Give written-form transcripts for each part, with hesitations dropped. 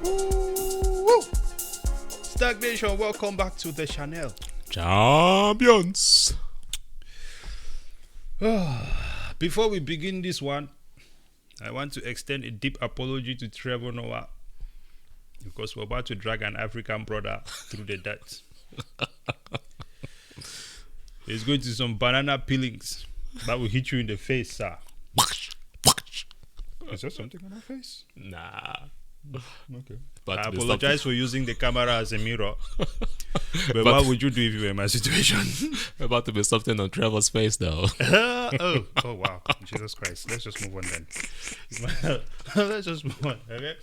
Woo! STAKK Nation, welcome back to the channel. Champions. Before we begin this one, I want to extend a deep apology to Trevor Noah because we're about to drag an African brother through the dirt. He's going to some banana peelings that will hit you in the face, sir. Is there something on my face? Nah. Okay. But I apologize for using the camera as a mirror. But what would you do if you were in my situation? About to be something on Trevor's face, though. oh wow. Jesus Christ. Let's just move on then. Let's just move on. Okay.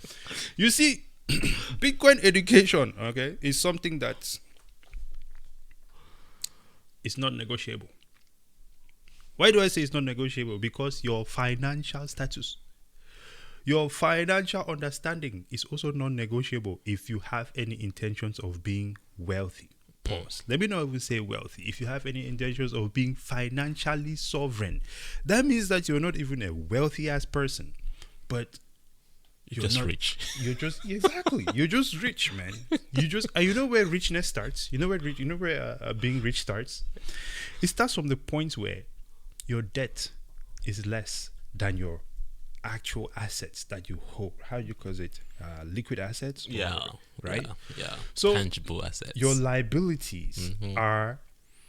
You see, Bitcoin education, okay, is something that is not negotiable. Why do I say it's not negotiable? Because your financial status, your financial understanding is also non-negotiable if you have any intentions of being wealthy. Pause. Let me not even say wealthy. If you have any intentions of being financially sovereign, that means that you're not even a wealthy ass person, but You're just rich. You're just exactly. You're just rich, man. You know where richness starts. You know where being rich starts. It starts from the point where your debt is less than your actual assets that you hold. How you call it? Liquid assets. Right. Yeah. So tangible assets. Your liabilities are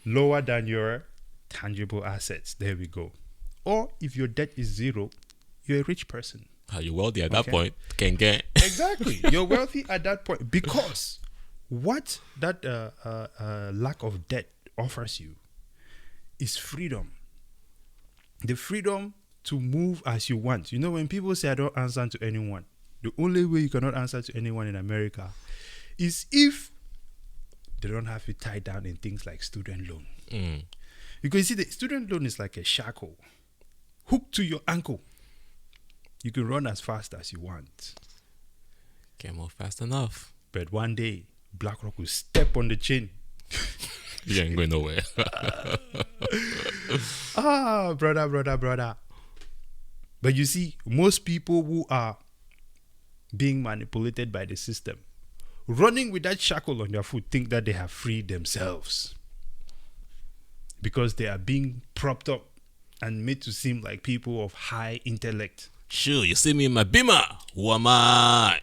lower than your tangible assets. There we go. Or if your debt is zero, you're a rich person. Are you wealthy at that point? Can get Exactly. You're wealthy at that point because what that lack of debt offers you is freedom. The freedom to move as you want. You know, when people say I don't answer to anyone, the only way you cannot answer to anyone in America is if they don't have you tied down in things like student loan. Because you see, the student loan is like a shackle hooked to your ankle. You can run as fast as you want. Can't move fast enough. But one day, BlackRock will step on the chain. You ain't going nowhere. Brother. But you see, most people who are being manipulated by the system, running with that shackle on their foot, think that they have freed themselves. Because they are being propped up and made to seem like people of high intellect. Sure, you see me in my Beamer. Who am I?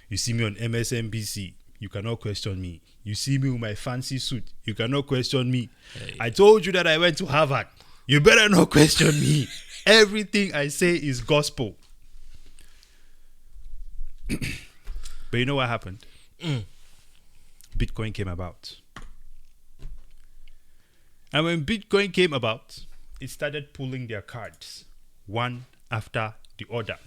You see me on MSNBC. You cannot question me. You see me with my fancy suit. You cannot question me. Hey. I told you that I went to Harvard. You better not question me. Everything I say is gospel. But you know what happened? Bitcoin came about. And when Bitcoin came about, it started pulling their cards one after the other.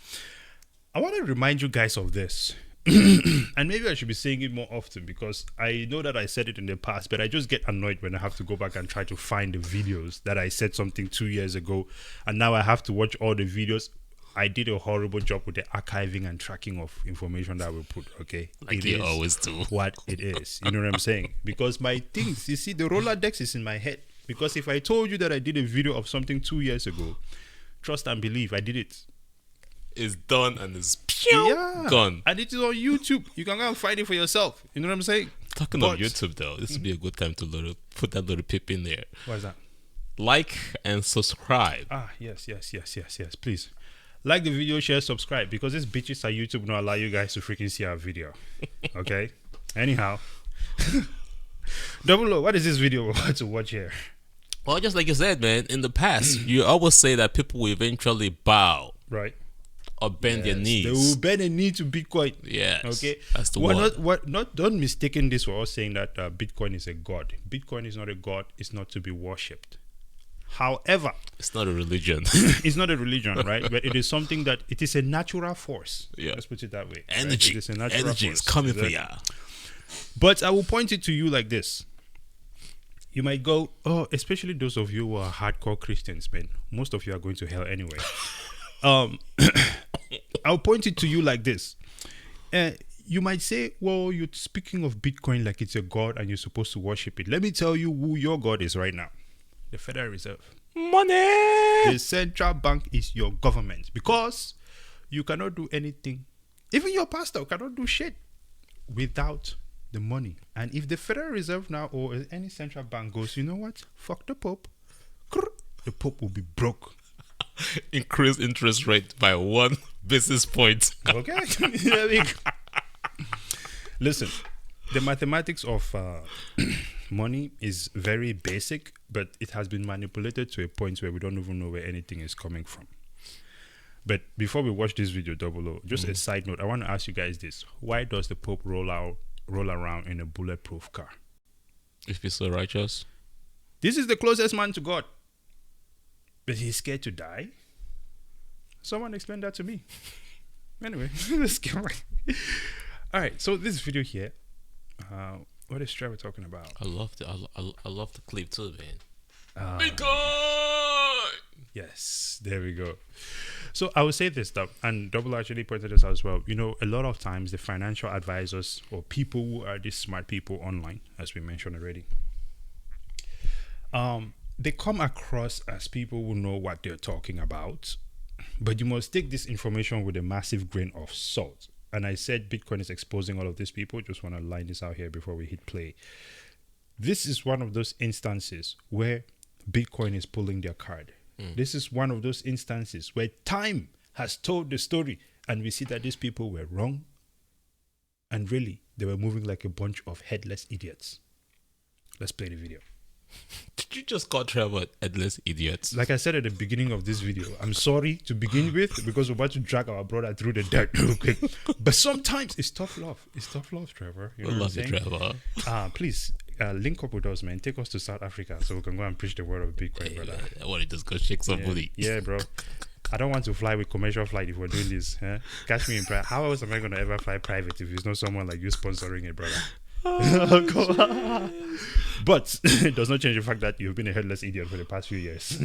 I want to remind you guys of this. And maybe I should be saying it more often because I know that I said it in the past, but I just get annoyed when I have to go back and try to find the videos that I said something 2 years ago, and now I have to watch all the videos. I did a horrible job with the archiving and tracking of information that we put, okay? Like you always do. What it is. You know what I'm saying? Because my things, you see, the Rolodex is in my head. Because if I told you that I did a video of something 2 years ago, trust and believe, I did it. It's done and it's gone. And it is on YouTube. You can go and find it for yourself. You know what I'm saying? Talking of YouTube, though, this would be a good time to put that little pip in there. What is that? Like and subscribe. Yes. Please. Like the video, share, subscribe. Because these bitches at YouTube don't allow you guys to freaking see our video. Okay? Anyhow. Double O, what is this video we're about to watch here? Well, just like you said, man, in the past, you always say that people will eventually bow. Right. Or bend their knees. They will bend a knee to Bitcoin. Yes. Okay. That's the word. Don't mistaken this for us saying that Bitcoin is a god. Bitcoin is not a god. It's not to be worshipped. However, it's not a religion. It's not a religion, right? But it is something that it is a natural force. Yeah. Let's put it that way. Energy. Right? It is a natural Energy force. is coming for ya. But I will point it to you like this. You might go, especially those of you who are hardcore Christians, man. Most of you are going to hell anyway. I'll point it to you like this. You might say, well, you're speaking of Bitcoin like it's a god and you're supposed to worship it. Let me tell you who your god is right now. The Federal Reserve. Money! The central bank is your government because you cannot do anything. Even your pastor cannot do shit without the money. And if the Federal Reserve now or any central bank goes, you know what? Fuck the Pope. The Pope will be broke. Increase interest rate by 1 basis point. Okay. Listen, the mathematics of money is very basic, but it has been manipulated to a point where we don't even know where anything is coming from. But before we watch this video, Double O, just a side note, I want to ask you guys this. Why does the Pope roll around in a bulletproof car? If he's so righteous. This is the closest man to God. But he's scared to die? Someone explain that to me. Anyway, let's get right. All right, so this video here, what is Trevor talking about? I love the clip too, man. Bitcoin! Yes, there we go. So I would say this stuff, and Double actually pointed this out as well. You know, a lot of times the financial advisors or people who are these smart people online, as we mentioned already, they come across as people who know what they're talking about, but you must take this information with a massive grain of salt. And I said Bitcoin is exposing all of these people. Just want to line this out here before we hit play. This is one of those instances where Bitcoin is pulling their card. This is one of those instances where time has told the story, and we see that these people were wrong, and really they were moving like a bunch of headless idiots. Let's play the video. Did you just call Trevor headless idiots? Like I said at the beginning of this video, I'm sorry to begin with because we're about to drag our brother through the dirt real quick. But sometimes it's tough love. It's tough love, Trevor. You know I what love I'm you, saying? Trevor. Please link up with us, man. Take us to South Africa so we can go and preach the word of Bitcoin, brother. I want to just go shake some booty. Yeah, bro. I don't want to fly with commercial flight if we're doing this. Huh? Catch me in private. How else am I going to ever fly private if it's not someone like you sponsoring it, brother? But it does not change the fact that you've been a headless idiot for the past few years.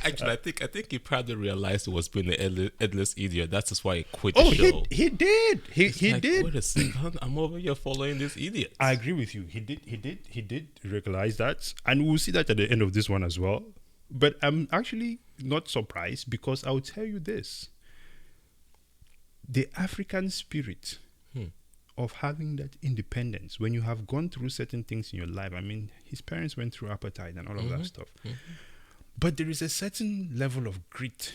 Actually, I think he probably realized he was being a headless idiot. That's just why he quit Oh, the show. he did. He did. Wait a second, I'm over here following this idiot. I agree with you. He did realize that, and we'll see that at the end of this one as well. But I'm actually not surprised because I'll tell you this: the African spirit of having that independence, when you have gone through certain things in your life. I mean, his parents went through apartheid and all of that stuff. But there is a certain level of grit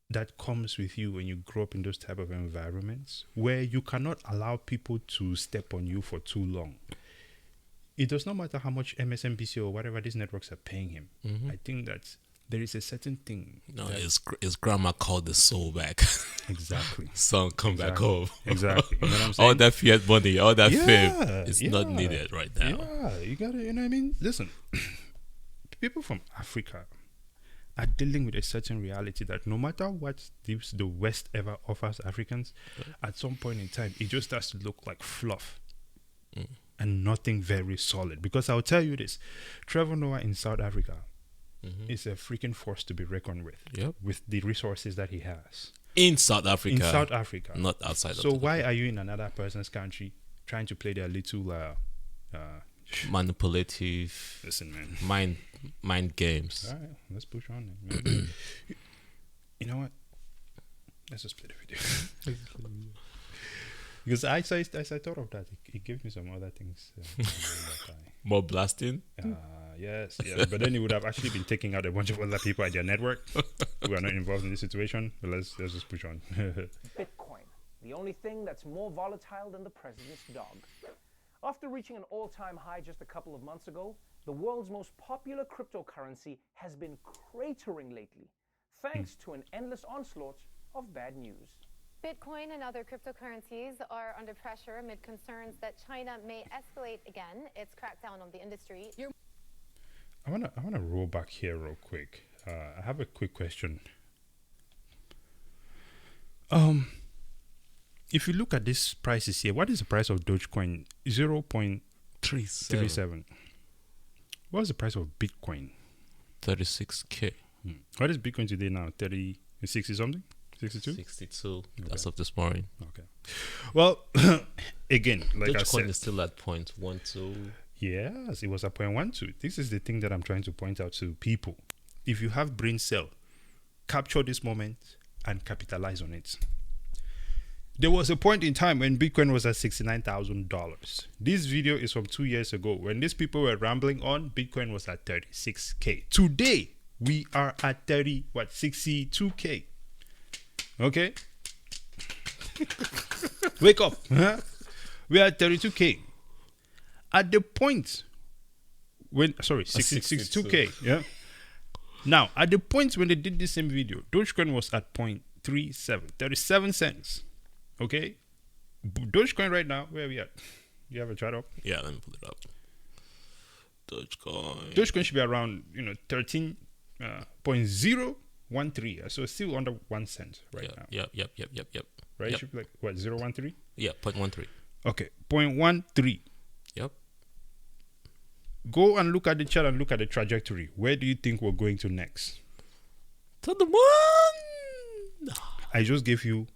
that comes with you when you grow up in those type of environments where you cannot allow people to step on you for too long. It does not matter how much MSNBC or whatever these networks are paying him. I think that there is a certain thing. No, his grandma called the soul back. Exactly. Son, come back home. Exactly. You know what I'm saying? All that fiat money, all that fame, it's yeah, not needed right now. Yeah, you gotta, you know what I mean? Listen, people from Africa are dealing with a certain reality that no matter what the West ever offers Africans, at some point in time, it just starts to look like fluff and nothing very solid. Because I'll tell you this, Trevor Noah in South Africa is a freaking force to be reckoned with. With the resources that he has. In South Africa. In South Africa. Not outside of So why are you in another person's country trying to play their little manipulative, listen, man, mind games? All right, let's push on then. You know what? Let's just play the video. Because I thought of that. It gave me some other things. More blasting? Yes. But then it would have actually been taking out a bunch of other people at their network who are not involved in this situation. But let's just push on. Bitcoin, the only thing that's more volatile than the president's dog. After reaching an all-time high just a couple of months ago, the world's most popular cryptocurrency has been cratering lately, thanks to an endless onslaught of bad news. Bitcoin and other cryptocurrencies are under pressure amid concerns that China may escalate again its crackdown on the industry. I wanna roll back here real quick. I have a quick question. If you look at these prices here, what is the price of Dogecoin? 0.37. What is the price of Bitcoin? 36K. What is Bitcoin today now? 60 something? 62? 62. As of this morning. Okay. Well, again, like I said, Dogecoin is still at 0.12. Yes, it was at 0.12. This is the thing that I'm trying to point out to people. If you have brain cell, capture this moment and capitalize on it. There was a point in time when Bitcoin was at $69,000. This video is from 2 years ago. When these people were rambling on, Bitcoin was at 36K. Today, we are at 62K. Okay? Wake up. Huh? We are at 32K. At the point when, 62K. Yeah. Now, at the point when they did this same video, Dogecoin was at 0.37, 37 cents. Okay? Dogecoin right now, where are we at? You have a chart up? Yeah, let me pull it up. Dogecoin. Dogecoin should be around, 13.013. So still under 1 cent right now. Yep. Right? Yep. It should be like, what, 0.13? Yeah, 0.13. Okay, 0.13. Yep. Go and look at the chart and look at the trajectory. Where do you think we're going to next? To the moon. I just gave you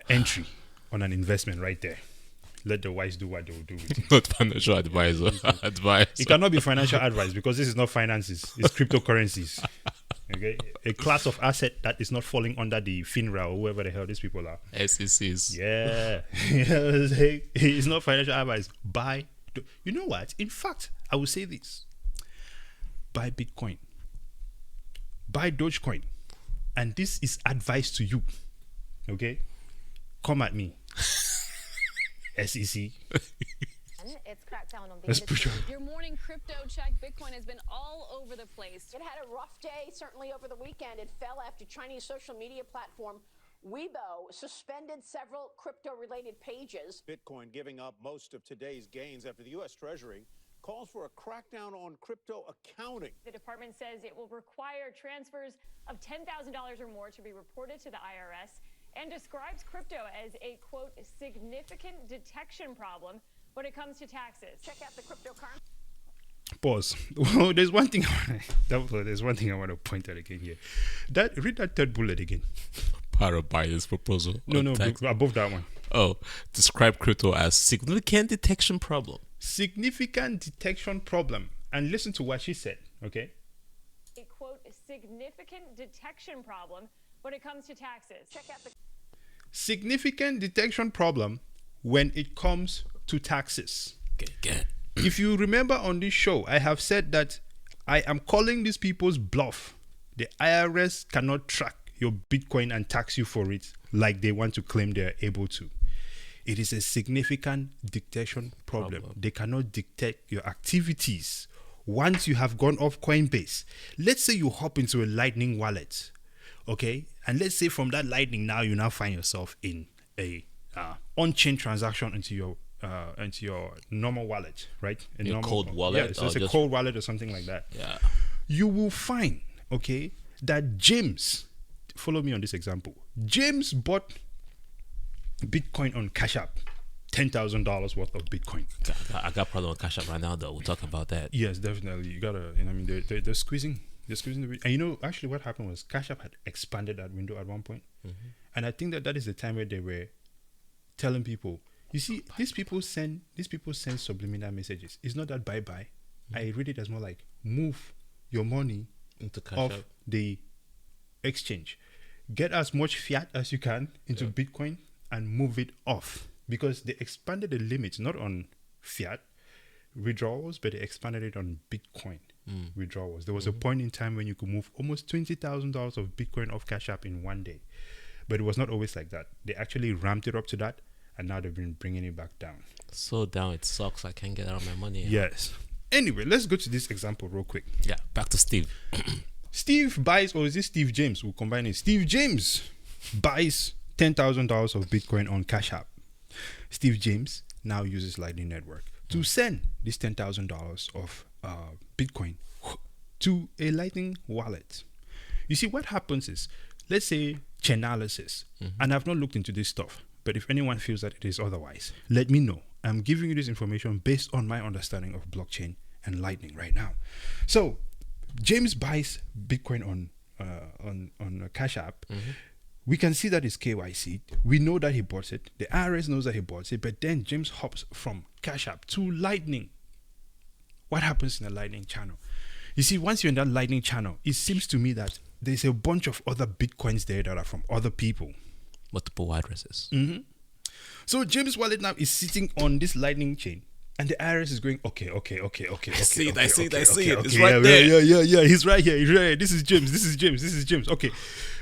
entry on an investment right there. Let the wise do what they will do with it. Not financial advisor. It cannot be financial advice because this is not finances. It's cryptocurrencies. Okay, a class of asset that is not falling under the FINRA or whoever the hell these people are. SECs. Yeah, it's not financial advice. Buy. You know what? In fact, I will say this: buy Bitcoin, buy Dogecoin, and this is advice to you. Okay, come at me, SEC. It's cracked down on the Let's industry. push on. Your morning crypto check. Bitcoin has been all over the place. It had a rough day, certainly over the weekend. It fell after Chinese social media platform Weibo suspended several crypto-related pages. Bitcoin giving up most of today's gains after the U.S. Treasury calls for a crackdown on crypto accounting. The department says it will require transfers of $10,000 or more to be reported to the IRS and describes crypto as a, quote, significant detection problem when it comes to taxes. Check out the cryptocurrency. Pause. Well, there's one thing I want to point out again here. Read that third bullet again. Part of Biden's proposal. No, tax. above that one. Oh, describe crypto as significant detection problem. Significant detection problem. And listen to what she said, okay? A, quote, significant detection problem when it comes to taxes. Check out the Significant detection problem when it comes to taxes. Get. If you remember on this show, I have said that I am calling these people's bluff. The IRS cannot track your Bitcoin and tax you for it like they want to claim they are able to. It is a significant detection problem. They cannot detect your activities. Once you have gone off Coinbase, let's say you hop into a Lightning wallet, okay? And let's say from that Lightning now you now find yourself in a on-chain transaction into your normal wallet, right? Your cold wallet? Yeah, so it's a cold wallet or something like that. Yeah. You will find, okay, that James, follow me on this example. James bought Bitcoin on Cash App, $10,000 worth of Bitcoin. I got problem on Cash App right now, though. We'll talk about that. Yes, definitely. You gotta, they're squeezing. They're squeezing the. And actually, what happened was Cash App had expanded that window at one point, and I think that is the time where they were telling people, you see, these people send subliminal messages. It's not that bye. I read it as more like move your money Into Cash off App. the exchange, get as much fiat as you can into Bitcoin and move it off, because they expanded the limits not on fiat withdrawals, but they expanded it on Bitcoin withdrawals. There was a point in time when you could move almost $20,000 of Bitcoin off Cash App in one day, but it was not always like that. They actually ramped it up to that, and now they've been bringing it back down. So down, it sucks. I can't get out of my money. Yes. Anyway, let's go to this example real quick. Yeah, back to Steve. Steve buys, or is it Steve James? We'll combine it. Steve James buys $10,000 of Bitcoin on Cash App. Steve James now uses Lightning Network to send this $10,000 of Bitcoin to a Lightning wallet. You see, what happens is, let's say Chainalysis, and I've not looked into this stuff, but if anyone feels that it is otherwise, let me know. I'm giving you this information based on my understanding of blockchain and Lightning right now. So James buys Bitcoin on Cash App. We can see that it's KYC. We know that he bought it. The IRS knows that he bought it. But then James hops from Cash App to Lightning. What happens in the Lightning channel? You see, once you're in that Lightning channel, it seems to me that there's a bunch of other Bitcoins there that are from other people. multiple addresses. So James' wallet now is sitting on this lightning chain, and the IRS is going, okay. I see it. It's yeah, right there. Yeah. He's right here. This is James. Okay,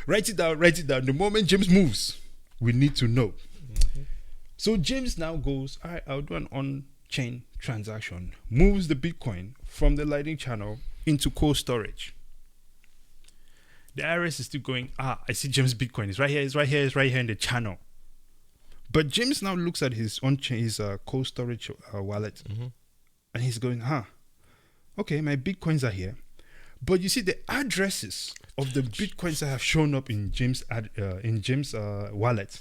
write it down. The moment James moves, we need to know. So James now goes, all right, I'll do an on-chain transaction, moves the Bitcoin from the lightning channel into cold storage. The IRS is still going, I see James' Bitcoin. It's right here in the channel. But James now looks at his cold storage wallet, and he's going, okay, my Bitcoins are here. But you see, the addresses of the Bitcoins that have shown up in James' wallet,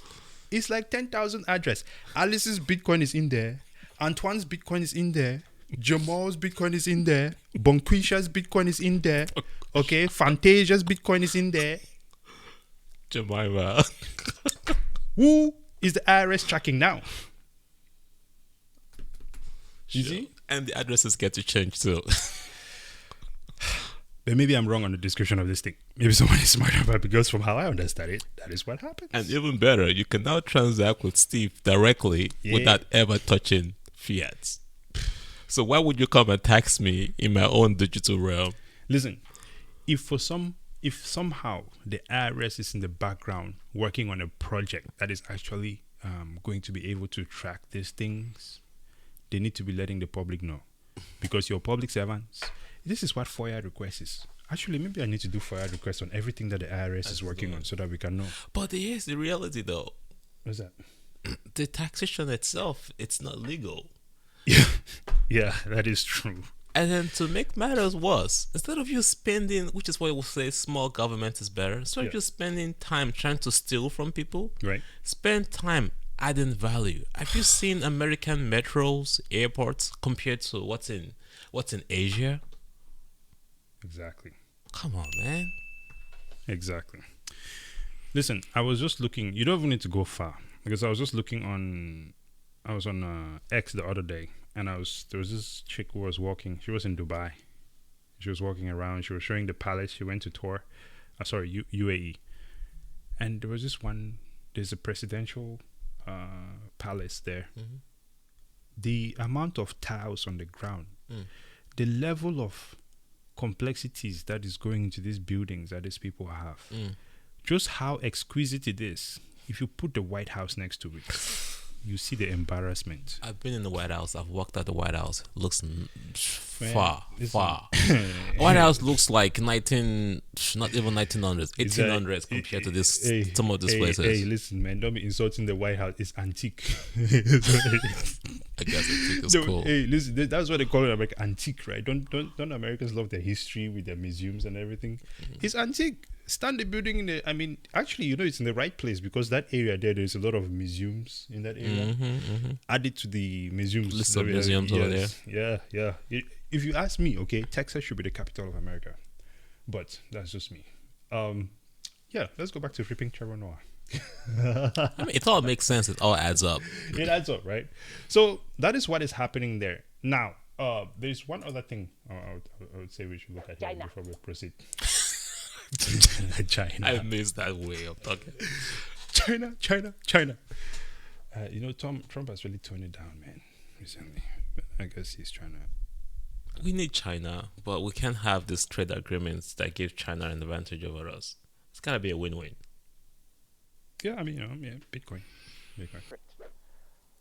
it's like 10,000 address. Alice's Bitcoin is in there. Antoine's Bitcoin is in there. Jamal's Bitcoin is in there. Bonquisha's Bitcoin is in there. Okay, Fantasia's Bitcoin is in there. Jemima. Who is the IRS tracking now? You see? And the addresses get to change too. But maybe I'm wrong on the description of this thing. Maybe someone is smarter about it, because from how I understand it, that is what happens. And even better, you can now transact with Steve directly without ever touching fiat. So why would you come and tax me in my own digital realm? Listen, if somehow the IRS is in the background working on a project that is actually going to be able to track these things, they need to be letting the public know. Because your public servants, this is what FOIA request is. Actually, maybe I need to do FOIA requests on everything that the IRS is working on so that we can know. But here's the reality though. What's that? The taxation itself, it's not legal. Yeah, that is true. And then to make matters worse, instead of you spending, which is why we say small government is better, instead of you spending time trying to steal from people, right? Spend time adding value. Have you seen American metros, airports compared to what's in Asia? Exactly. Come on, man. Exactly. Listen, I was just looking. You don't even need to go far, because I was just looking on. I was on X the other day, and there was this chick who was walking. She was in Dubai. She was walking around. She was showing the palace. She went to tour. UAE, and there was this one. There's a presidential palace there. The amount of tiles on the ground, the level of complexities that is going into these buildings that these people have, just how exquisite it is. If you put the White House next to it, you see the embarrassment. I've been in the White House. I've walked at the White House. Looks far. White House looks like not even 1900s, 1800s compared to this. Some of these places. Hey, listen, man, don't be insulting the White House. It's antique. I guess antique is cool. Hey, listen, that's what they call it, like antique, right? Don't Americans love their history with their museums and everything? It's antique. Stand the building in the. I mean, actually, it's in the right place, because that area there's a lot of museums in that area. Add it to the museums. List of museums over there. Yeah. If you ask me, okay, Texas should be the capital of America, but that's just me. Yeah, let's go back to flipping Trevor Noah. I mean, it all makes sense. It all adds up. It adds up, right? So that is what is happening there. Now, there's one other thing I would say we should look at here before we proceed. China. I miss that way of talking. China. Trump has really toned it down, man, recently. I guess he's trying to. We need China, but we can't have these trade agreements that give China an advantage over us. It's gotta be a win-win. Yeah, I mean, Bitcoin.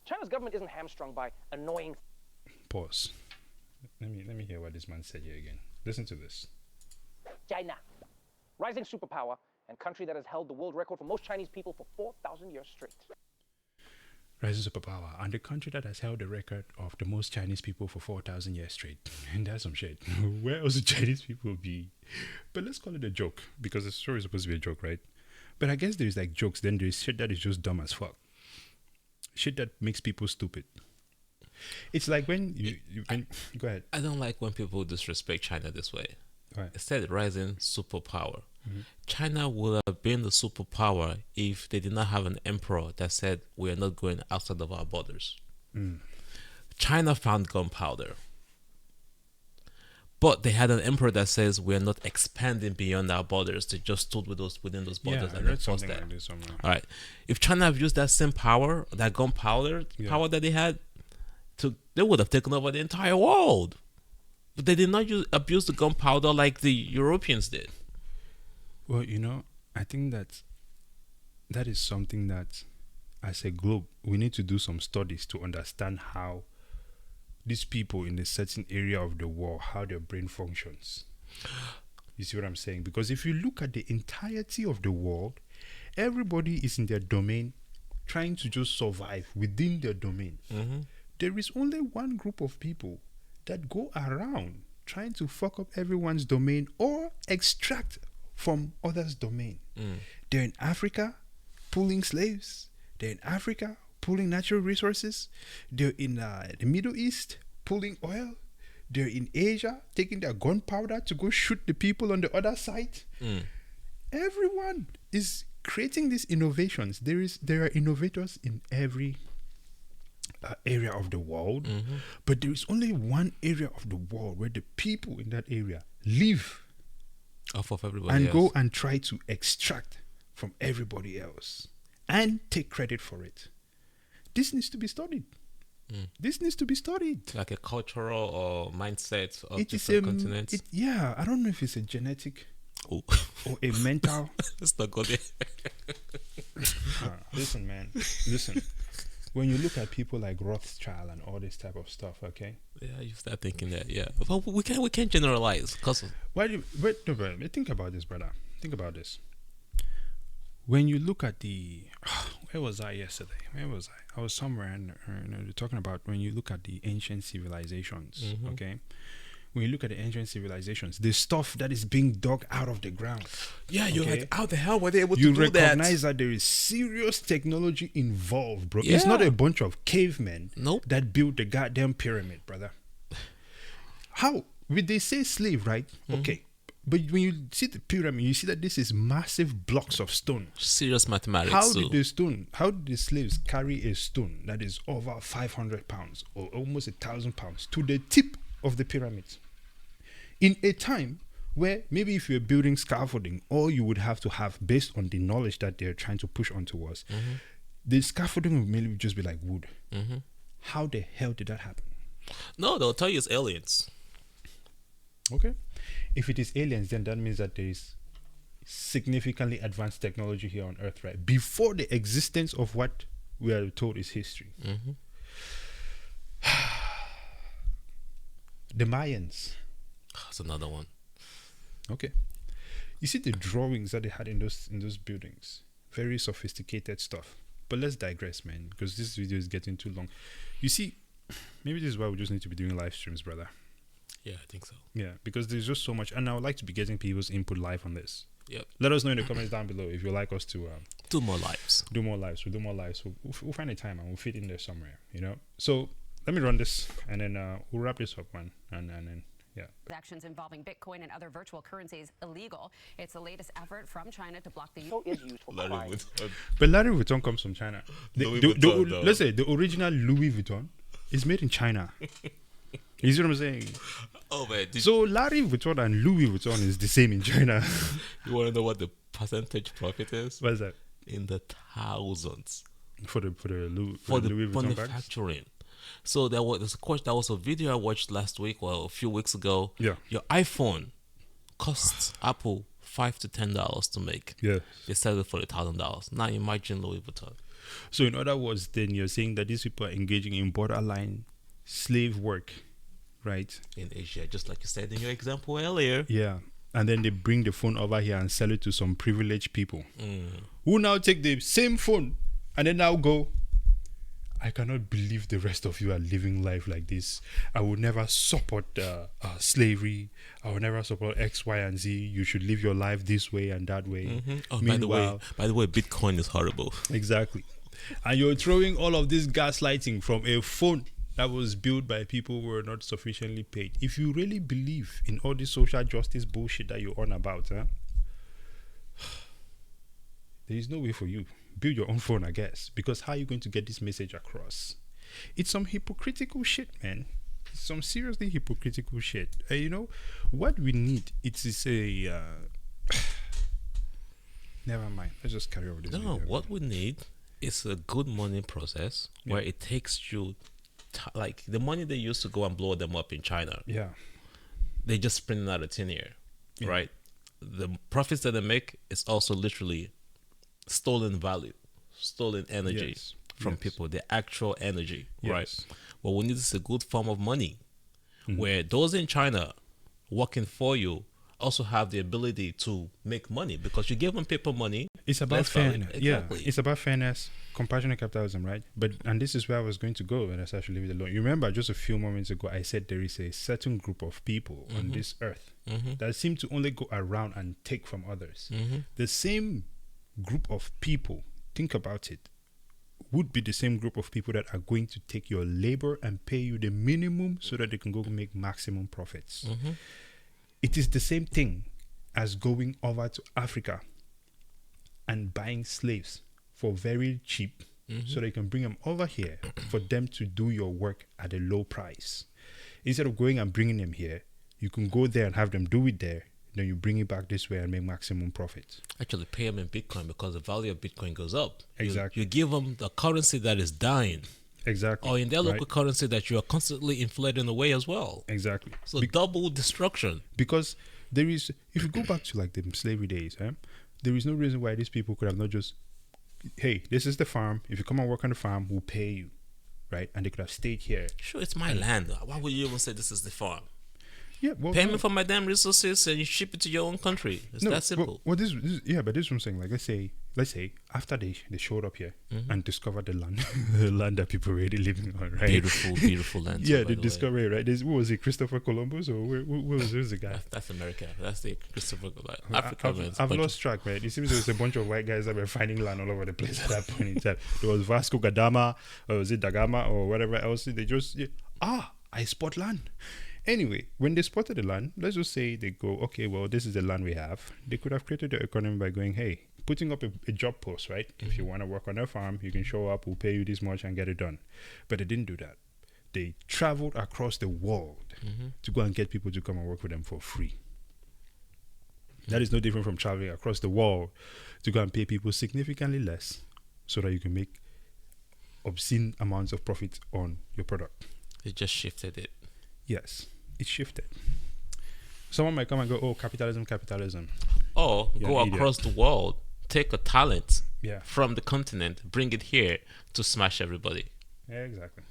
China's government isn't hamstrung by annoying. Pause. Let me hear what this man said here again. Listen to this. China, rising superpower and country that has held the world record for most Chinese people for 4,000 years straight. Rising superpower and the country that has held the record of the most Chinese people for 4,000 years straight. And that's some shit. Where else the Chinese people be? But let's call it a joke, because the story is supposed to be a joke, right? But I guess there's like jokes, then there's shit that is just dumb as fuck. Shit that makes people stupid. It's like when you go ahead. I don't like when people disrespect China this way. Right. Instead, rising superpower. China would have been the superpower if they did not have an emperor that said we are not going outside of our borders. China found gunpowder. But they had an emperor that says we're not expanding beyond our borders. They just stood within those borders and enforced that. Like this somewhere. All right. If China have used that same power, that gunpowder power that they had, they would have taken over the entire world. But they did not abuse the gunpowder like the Europeans did. Well, I think that is something that, as a globe, we need to do some studies to understand how these people in a certain area of the world, how their brain functions. You see what I'm saying? Because if you look at the entirety of the world, everybody is in their domain, trying to just survive within their domain. There is only one group of people that go around trying to fuck up everyone's domain or extract from others' domain. They're in Africa pulling slaves. They're in Africa pulling natural resources. They're in the Middle East pulling oil. They're in Asia taking their gunpowder to go shoot the people on the other side. Everyone is creating these innovations. There are innovators in every area of the world, but there is only one area of the world where the people in that area live off of everybody and else. go and try to extract from everybody else and take credit for it. This needs to be studied. This needs to be studied. Like a cultural or mindset of It is different continents. I don't know if it's a genetic or a mental. Let's not go there. Listen, man. Listen. When you look at people like Rothschild and all this type of stuff, okay? Yeah, you start thinking that. Yeah, but we can't generalize. Cause think about this, brother. Think about this. When you look at where was I yesterday? Where was I? I was somewhere, and they're talking about when you look at the ancient civilizations, okay? When you look at the ancient civilizations, the stuff that is being dug out of the ground. Yeah, you're like, how the hell were they able to you do that? You recognize that there is serious technology involved, bro. Yeah. It's not a bunch of cavemen that built the goddamn pyramid, brother. How? They say slave, right? Okay. But when you see the pyramid, you see that this is massive blocks of stone. Serious mathematics. How did the slaves carry a stone that is over 500 pounds or almost 1,000 pounds to the tip of the pyramids? In a time where maybe if you're building scaffolding, all you would have to have based on the knowledge that they're trying to push onto us, the scaffolding would mainly just be like wood. How the hell did that happen? No, they'll tell you it's aliens. Okay. If it is aliens, then that means that there is significantly advanced technology here on Earth, right? Before the existence of what we are told is history. The Mayans. That's another one. Okay. You see the drawings that they had in those buildings. Very sophisticated stuff. But let's digress, man, because this video is getting too long. You see, maybe this is why we just need to be doing live streams, brother. Yeah, I think so. Yeah, because there's just so much, and I would like to be getting people's input live on this. Yep. Let us know in the comments down below if you'd like us to do more lives. We'll do more lives. We'll find a time and we'll fit in there somewhere, So let me run this, and then we'll wrap this up, man, and then yeah. Actions involving Bitcoin and other virtual currencies illegal. It's the latest effort from China to block the is useful. But Larry Vuitton comes from China. Let's say the original Louis Vuitton is made in China. You see what I'm saying? Oh man! So Larry Vuitton and Louis Vuitton is the same in China. You want to know what the percentage profit is? What is that? In the thousands. For the Louis Vuitton manufacturing. Bags? So there was a video I watched last week, a few weeks ago. Yeah. Your iPhone costs Apple $5 to $10 to make. Yeah. They sell it for $1,000. Now imagine Louis Vuitton. So in other words, then you're saying that these people are engaging in borderline slave work, right? In Asia, just like you said in your example earlier. Yeah. And then they bring the phone over here and sell it to some privileged people who now take the same phone and then now go, I cannot believe the rest of you are living life like this. I would never support slavery. I would never support X, Y, and Z. You should live your life this way and that way. Oh, by the way, Bitcoin is horrible. Exactly. And you're throwing all of this gaslighting from a phone that was built by people who were not sufficiently paid. If you really believe in all this social justice bullshit that you're on about, there is no way for you. Build your own phone, I guess, because how are you going to get this message across? It's some hypocritical shit, man. some seriously hypocritical shit. You know, what we need, it is a... never mind. Let's just carry over this No, video. what we need is a good money process where it takes you, like the money they used to go and blow them up in China. Yeah. They just print it out of thin air, right? The profits that they make is also literally stolen value, stolen energy from people, the actual energy, right? What we need is a good form of money where those in China working for you also have the ability to make money because you give them people money. It's about fairness. Exactly. Yeah, it's about fairness, compassionate capitalism, right? And this is where I was going to go, and I said I should leave it alone. You remember just a few moments ago, I said there is a certain group of people on this earth that seem to only go around and take from others. The same group of people, think about it, would be the same group of people that are going to take your labor and pay you the minimum so that they can go make maximum profits. It is the same thing as going over to Africa and buying slaves for very cheap so they can bring them over here for them to do your work at a low price. Instead of going and bringing them here, you can go there and have them do it there. Then you bring it back this way and make maximum profits. Actually, pay them in Bitcoin because the value of Bitcoin goes up. Exactly. You give them the currency that is dying. Exactly. Or in their local currency that you are constantly inflating away as well. Exactly. So double destruction. Because there is, if you go back to like the slavery days, there is no reason why these people could have not just, hey, this is the farm. If you come and work on the farm, we'll pay you, right? And they could have stayed here. Sure, it's my land. Why would you even say this is the farm? Yeah, well, pay me for my damn resources and you ship it to your own country. It's that simple. Well, this, but this is what I'm saying. Like, let's say after they showed up here and discovered the land, the land that people were already living on, right? Beautiful land. Yeah, they discovered it, right? What was it, Christopher Columbus, or where was the guy? That's America. That's the Christopher Africa. I've lost track, right? It seems there was a bunch of white guys that were finding land all over the place at that point in time. There was Vasco da Gama, or was it da Gama, or whatever else. They just I spot land. Anyway, when they spotted the land, let's just say they go, okay, well, this is the land we have. They could have created the economy by going, hey, putting up a job post, right? If you want to work on a farm, you can show up, we'll pay you this much and get it done. But they didn't do that. They traveled across the world to go and get people to come and work with them for free. That is no different from traveling across the world to go and pay people significantly less so that you can make obscene amounts of profit on your product. They just shifted it. Yes, it shifted. Someone might come and go, oh, capitalism. Or go across the world, take a talent from the continent, bring it here to smash everybody. Yeah, exactly.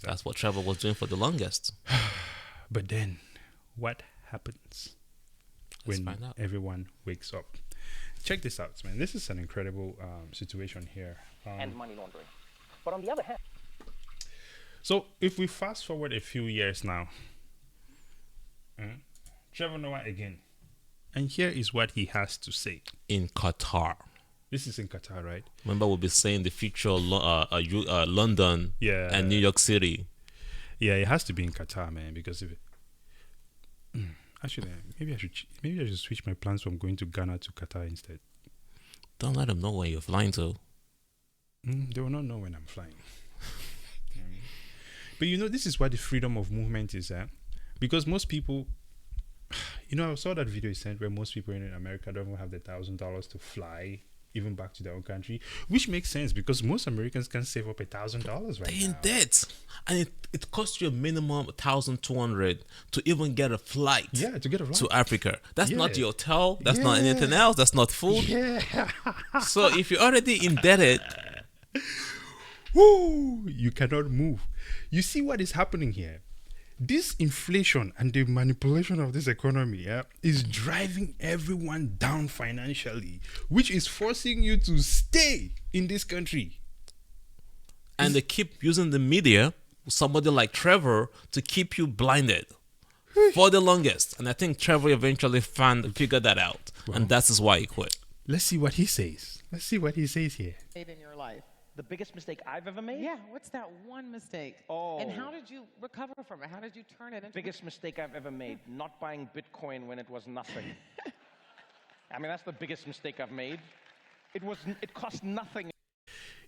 That's what Trevor was doing for the longest. But then, what happens when everyone wakes up? Check this out, man. This is an incredible situation here. And money laundering. But on the other hand... So, if we fast forward a few years now, Trevor Noah again. And here is what he has to say. In Qatar. This is in Qatar, right? Remember, we'll be saying the future London and New York City. Yeah, it has to be in Qatar, man, because if it... Actually, maybe I should switch my plans from going to Ghana to Qatar instead. Don't let them know where you're flying to. They will not know when I'm flying. But you know, this is why the freedom of movement is at. Because most people, you know, I saw that video he sent where most people in America don't even have the $1,000 to fly even back to their own country, which makes sense because most Americans can save up $1,000 right now. They're in debt. And it costs you a minimum $1,200 to even get a flight. Yeah, to get a flight to Africa. That's not the hotel. That's not anything else. That's not food. Yeah. So if you're already indebted... Woo, you cannot move. You see what is happening here? This inflation and the manipulation of this economy is driving everyone down financially, which is forcing you to stay in this country. And they keep using the media, somebody like Trevor, to keep you blinded for the longest. And I think Trevor eventually figured that out. Wow. And that is why he quit. Let's see what he says. Let's see what he says here. In your life. The biggest mistake I've ever made? Yeah, what's that one mistake? Oh. And how did you recover from it? How did you turn it into... Biggest mistake I've ever made, not buying Bitcoin when it was nothing. I mean, that's the biggest mistake I've made. It cost nothing.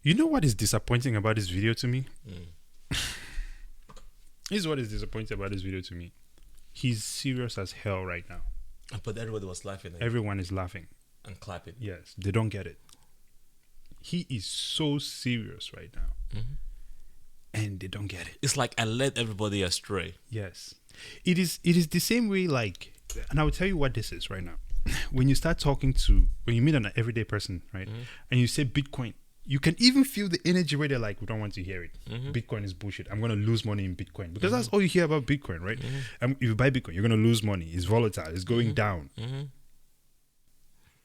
You know what is disappointing about this video to me? This is what is disappointing about this video to me. He's serious as hell right now. But everybody was laughing. Everyone is laughing and clapping. Yes, they don't get it. He is so serious right now. And they don't get it. It's like I led everybody astray. Yes. It is the same way, like, and I will tell you what this is right now. When you start talking to, when you meet an everyday person, right, and you say Bitcoin, you can even feel the energy where they're like, we don't want to hear it. Bitcoin is bullshit. I'm going to lose money in Bitcoin. Because that's all you hear about Bitcoin, right? If you buy Bitcoin, you're going to lose money. It's volatile. It's going down.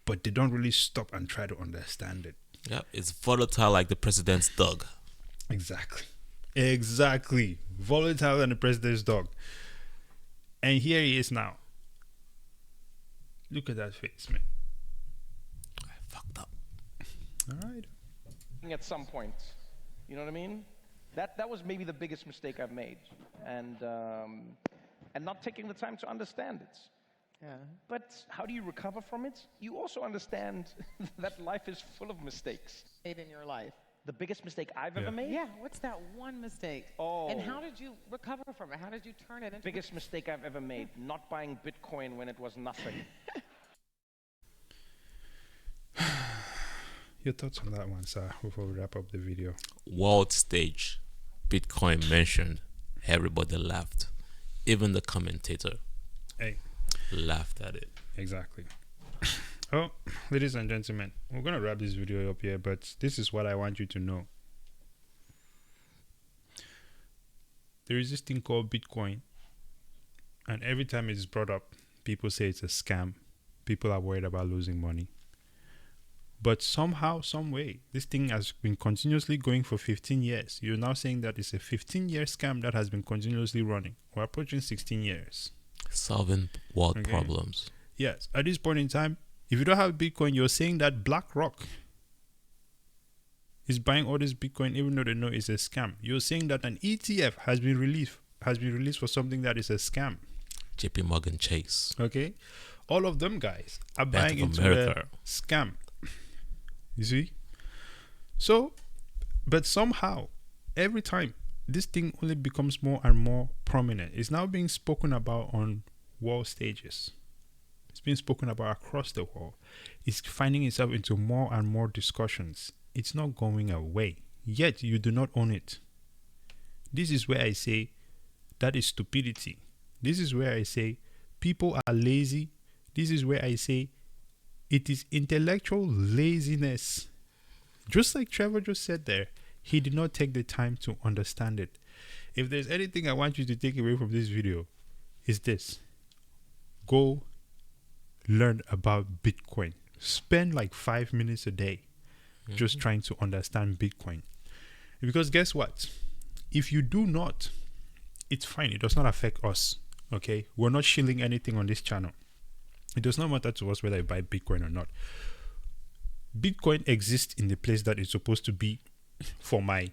But they don't really stop and try to understand it. Yeah, it's volatile like the president's dog. Exactly. Volatile than the president's dog. And here he is now. Look at that face, man. I fucked up. All right. At some point, you know what I mean? That was maybe the biggest mistake I've made, and not taking the time to understand it. Yeah. But how do you recover from it? You also understand that life is full of mistakes. Made in your life. The biggest mistake I've ever made? Yeah, what's that one mistake? Oh. And how did you recover from it? How did you turn it into... Biggest mistake I've ever made, not buying Bitcoin when it was nothing. Your thoughts on that one, sir, before we wrap up the video? World stage, Bitcoin mentioned, everybody laughed. Even the commentator laughed at it. Exactly. Oh, ladies and gentlemen, we're going to wrap this video up here, but this is what I want you to know. There is this thing called Bitcoin, and every time it's brought up, people say it's a scam. People are worried about losing money. But somehow, some way, this thing has been continuously going for 15 years. You're now saying that it's a 15-year scam that has been continuously running. We're approaching 16 years. Solving world problems. Yes. At this point in time, if you don't have Bitcoin, you're saying that BlackRock is buying all this Bitcoin even though they know it's a scam. You're saying that an ETF has been released for something that is a scam. JP Morgan Chase. Okay. All of them guys are Bank buying of into America. a scam. You see? So, but somehow, every time, this thing only becomes more and more prominent. It's now being spoken about on world stages. It's being spoken about across the world. It's finding itself into more and more discussions. It's not going away. Yet, you do not own it. This is where I say that is stupidity. This is where I say people are lazy. This is where I say it is intellectual laziness. Just like Trevor just said there, he did not take the time to understand it. If there's anything I want you to take away from this video, is this. Go learn about Bitcoin. Spend like 5 minutes a day just trying to understand Bitcoin. Because guess what? If you do not, it's fine. It does not affect us. Okay? We're not shilling anything on this channel. It does not matter to us whether I buy Bitcoin or not. Bitcoin exists in the place that it's supposed to be for my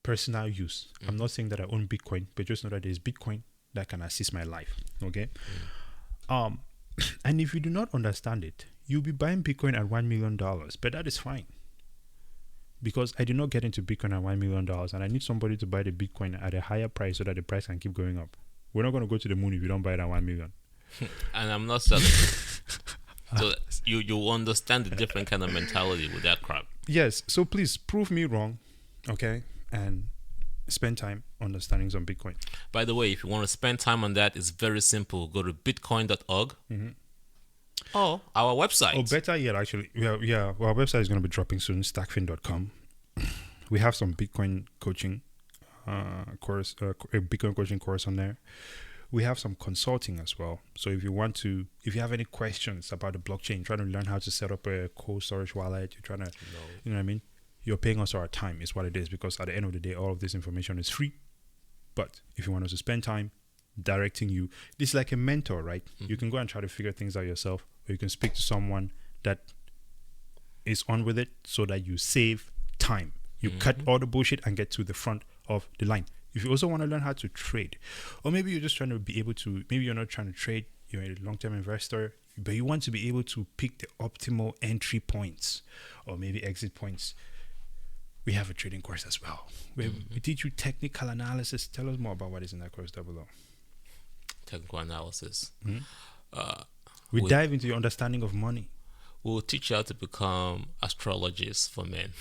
personal use. I'm not saying that I own Bitcoin, but just know that there's Bitcoin that can assist my life. Okay? And if you do not understand it, you'll be buying Bitcoin at $1 million, but that is fine. Because I did not get into Bitcoin at $1 million, and I need somebody to buy the Bitcoin at a higher price so that the price can keep going up. We're not going to go to the moon if you don't buy it at 1 million. And I'm not selling. So you understand the different kind of mentality with that crap. Yes. So please prove me wrong, okay? And spend time understanding some Bitcoin. By the way, if you want to spend time on that, it's very simple. Go to bitcoin.org. Or our website. Or better yet, actually, well, our website is going to be dropping soon, stackfin.com. We have some Bitcoin coaching course, a Bitcoin coaching course on there. We have some consulting as well. So if you have any questions about the blockchain, trying to learn how to set up a cold storage wallet, you're trying to, you know what I mean? You're paying us our time is what it is, because at the end of the day, all of this information is free. But if you want us to spend time directing you, this is like a mentor, right? You can go and try to figure things out yourself, or you can speak to someone that is on with it so that you save time. You cut all the bullshit and get to the front of the line. If you also want to learn how to trade, or maybe you're just trying to be able to, maybe you're not trying to trade, you're a long-term investor, but you want to be able to pick the optimal entry points or maybe exit points we have a trading course as well. We teach you technical analysis. Tell us more about what is in that course, Double O. Technical analysis. We dive into your understanding of money. We'll teach you how to become astrologists for men.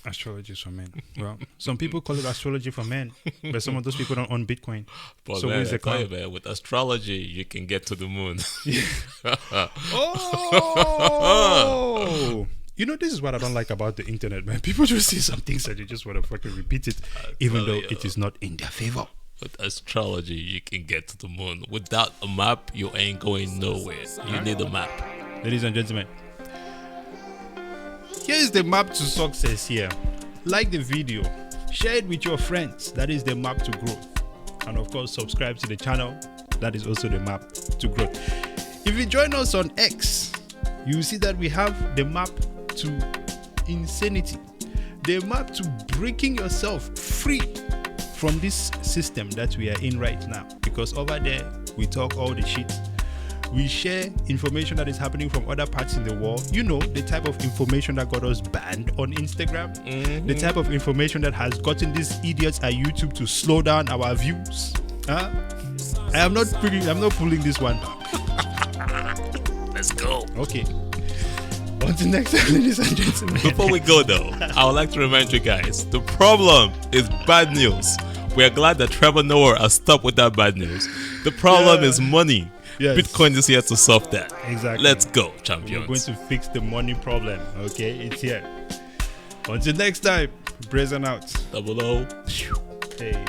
Astrologists for men. Well, some people call it astrology for men, but some of those people don't own Bitcoin. But so man, where's the clown? man, with astrology, you can get to the moon. Oh! You know, this is what I don't like about the internet, man. People just say some things and they just want to fucking repeat it, even though it is not in their favor. With astrology, you can get to the moon. Without a map, you ain't going nowhere. You need a map. Ladies and gentlemen, here is the map to success here. Like the video, share it with your friends. That is the map to growth. And of course, subscribe to the channel. That is also the map to growth. If you join us on X, you see that we have the map to insanity. The map to breaking yourself free from this system that we are in right now. Because over there, we talk all the shit. We share information that is happening from other parts in the world. You know, the type of information that got us banned on Instagram. The type of information that has gotten these idiots at YouTube to slow down our views. I'm not pulling this one back. Let's go. Okay. Until next time, ladies and gentlemen. Before we go though, I would like to remind you guys, the problem is bad news. We are glad that Trevor Noah has stopped with that bad news. The problem is money. Yes. Bitcoin is here to solve that. Exactly. Let's go, champions. We're going to fix the money problem. Okay, it's here. Until next time, brazen out. Double O. Hey.